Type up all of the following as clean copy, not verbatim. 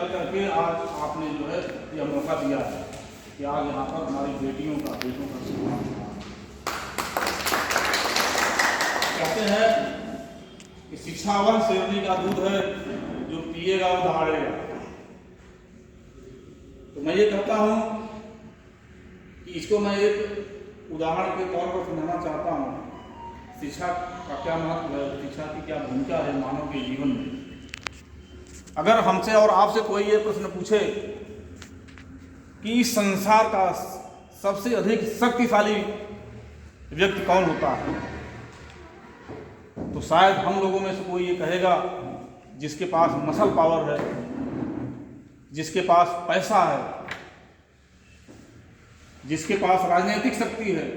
चल करके आज आपने जो है यह मौका दिया है कि आज यहाँ पर हमारी बेटियों का बेटों का सम्मान हुआ। कहते हैं कि शिक्षा वह शेरनी का दूध है जो पिएगा वो दहाड़ेगा। तो मैं ये कहता हूँ कि इसको मैं एक उदाहरण के तौर पर समझाना चाहता हूँ। शिक्षा का क्या महत्व है, शिक्षा की क्या भूमिका है मानव के जीवन में। अगर हमसे और आपसे कोई ये प्रश्न पूछे कि इस संसार का सबसे अधिक शक्तिशाली व्यक्ति कौन होता है, तो शायद हम लोगों में से कोई ये कहेगा जिसके पास मसल पावर है, जिसके पास पैसा है, जिसके पास राजनीतिक शक्ति है,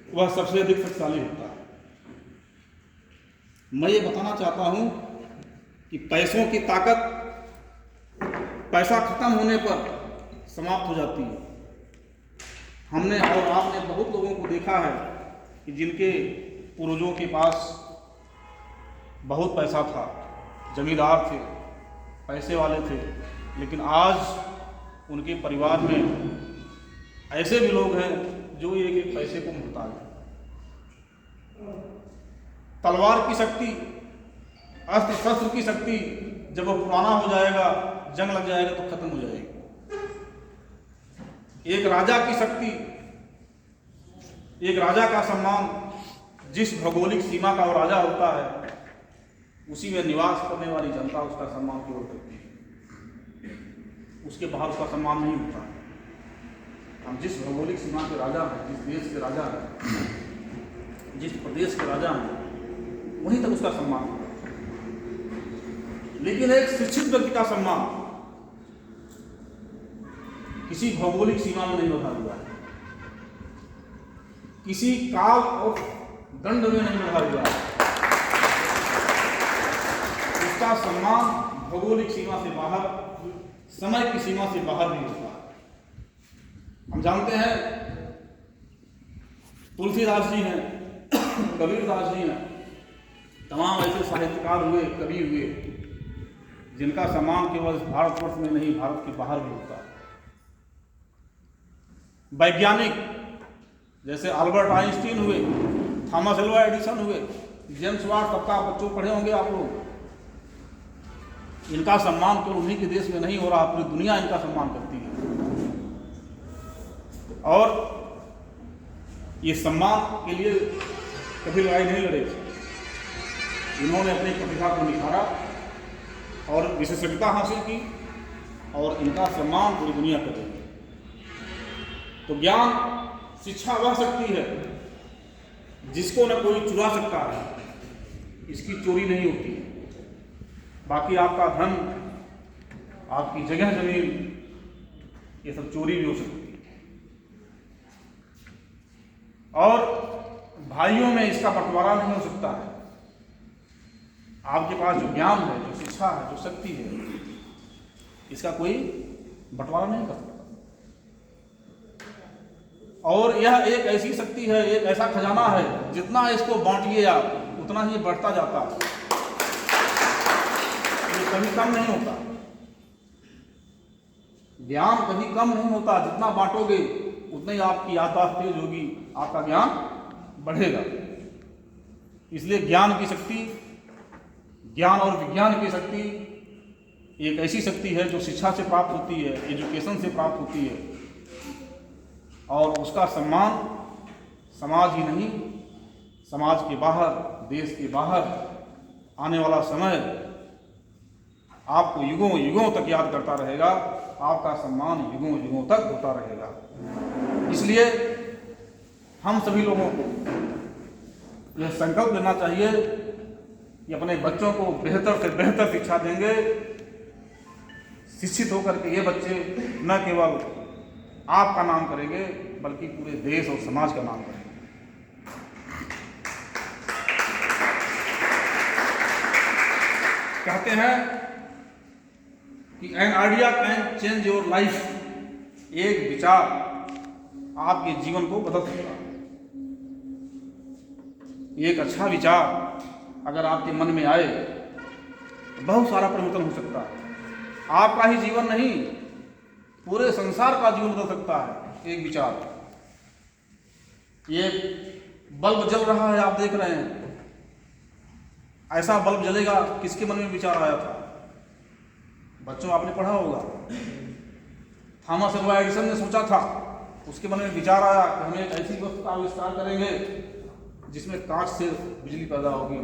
वह सबसे अधिक शक्तिशाली होता है। मैं ये बताना चाहता हूं कि पैसों की ताकत पैसा खत्म होने पर समाप्त हो जाती है। हमने और आपने बहुत लोगों को देखा है कि जिनके पूर्वजों के पास बहुत पैसा था, जमींदार थे, पैसे वाले थे, लेकिन आज उनके परिवार में ऐसे भी लोग हैं जो एक एक पैसे को मुहताज है। तलवार की शक्ति, अस्त्र शस्त्र की शक्ति जब वो पुराना हो जाएगा, जंग लग जाएगा तो खत्म हो जाएगी। एक राजा की शक्ति, एक राजा का सम्मान, जिस भौगोलिक सीमा का वो राजा होता है उसी में निवास करने वाली जनता उसका सम्मान केवल करती है, उसके बाहर उसका सम्मान नहीं होता। हम जिस भौगोलिक सीमा के राजा हैं, जिस देश के राजा हैं, जिस प्रदेश के राजा हैं, वहीं तक उसका सम्मान होगा। लेकिन एक शिक्षित व्यक्ति का सम्मान किसी भौगोलिक सीमा में नहीं बंधा हुआ है, किसी काल और दंड में नहीं बंधा हुआ है। उसका सम्मान भौगोलिक सीमा से बाहर, समय की सीमा से बाहर भी होता है। हम जानते हैं तुलसीदास जी हैं, कबीरदास जी हैं, तमाम ऐसे साहित्यकार हुए, कवि हुए, जिनका सम्मान केवल भारतवर्ष में नहीं भारत के बाहर भी होता है। वैज्ञानिक जैसे अल्बर्ट आइंस्टीन हुए, थॉमस एल्वा एडिसन हुए, जेम्स वाट, सबका बच्चों पढ़े होंगे आप लोग। इनका सम्मान केवल उन्हीं के देश में नहीं हो रहा, पूरी दुनिया इनका सम्मान करती है। और ये सम्मान के लिए कभी लड़ाई नहीं लड़े। इन्होंने अपनी प्रतिभा को निखारा और विशेषज्ञता हासिल की और इनका सम्मान पूरी दुनिया कर रही है। तो ज्ञान, शिक्षा वह शक्ति है जिसको न कोई चुरा सकता है, इसकी चोरी नहीं होती। बाकी आपका धन, आपकी जगह जमीन, ये सब चोरी भी हो सकती है। और भाइयों में इसका बंटवारा नहीं हो सकता है। आपके पास जो ज्ञान है, जो शिक्षा है, जो शक्ति है, इसका कोई बंटवारा नहीं कर सकता। और यह एक ऐसी शक्ति है, एक ऐसा खजाना है, जितना इसको बांटिए आप उतना ही बढ़ता जाता है, ये कभी कम नहीं होता। ज्ञान कभी कम नहीं होता, जितना बांटोगे उतना ही आपकी याददाश्त तेज होगी, आपका ज्ञान बढ़ेगा। इसलिए ज्ञान की शक्ति, ज्ञान और विज्ञान की शक्ति एक ऐसी शक्ति है जो शिक्षा से प्राप्त होती है, एजुकेशन से प्राप्त होती है। और उसका सम्मान समाज ही नहीं, समाज के बाहर, देश के बाहर आने वाला समय आपको युगों युगों तक याद करता रहेगा। आपका सम्मान युगों युगों तक होता रहेगा। इसलिए हम सभी लोगों को यह संकल्प लेना चाहिए कि अपने बच्चों को बेहतर से बेहतर शिक्षा देंगे। शिक्षित होकर के ये बच्चे न केवल आपका नाम करेंगे बल्कि पूरे देश और समाज का नाम करेंगे। कहते हैं कि an idea can change your life. एक विचार आपके जीवन को बदल सकता है। एक अच्छा विचार अगर आपके मन में आए बहुत सारा परिवर्तन हो सकता है। आपका ही जीवन नहीं, पूरे संसार का जीवन बदल सकता है एक विचार। ये बल्ब जल रहा है, आप देख रहे हैं, ऐसा बल्ब जलेगा किसके मन में विचार आया था? बच्चों, आपने पढ़ा होगा, थॉमस अल्वा एडिसन ने सोचा था, उसके मन में विचार आया कि हम एक ऐसी वस्तु का आविष्कार करेंगे जिसमें कांच से बिजली पैदा होगी,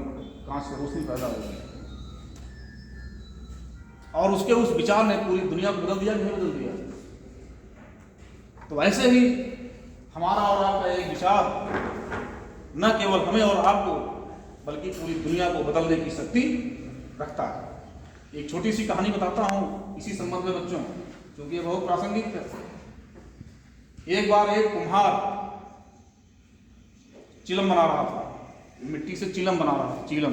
कांच से रोशनी पैदा होगी। और उसके उस विचार ने पूरी दुनिया को बदल दिया कि नहीं बदल दिया? तो ऐसे ही हमारा और आपका एक विचार न केवल हमें और आपको बल्कि पूरी दुनिया को बदलने की शक्ति रखता है। एक छोटी सी कहानी बताता हूँ इसी संबंध में बच्चों, क्योंकि ये बहुत प्रासंगिक है। एक बार एक कुम्हार चिलम बना रहा था, मिट्टी से चिलम बना रहा था, चिलम।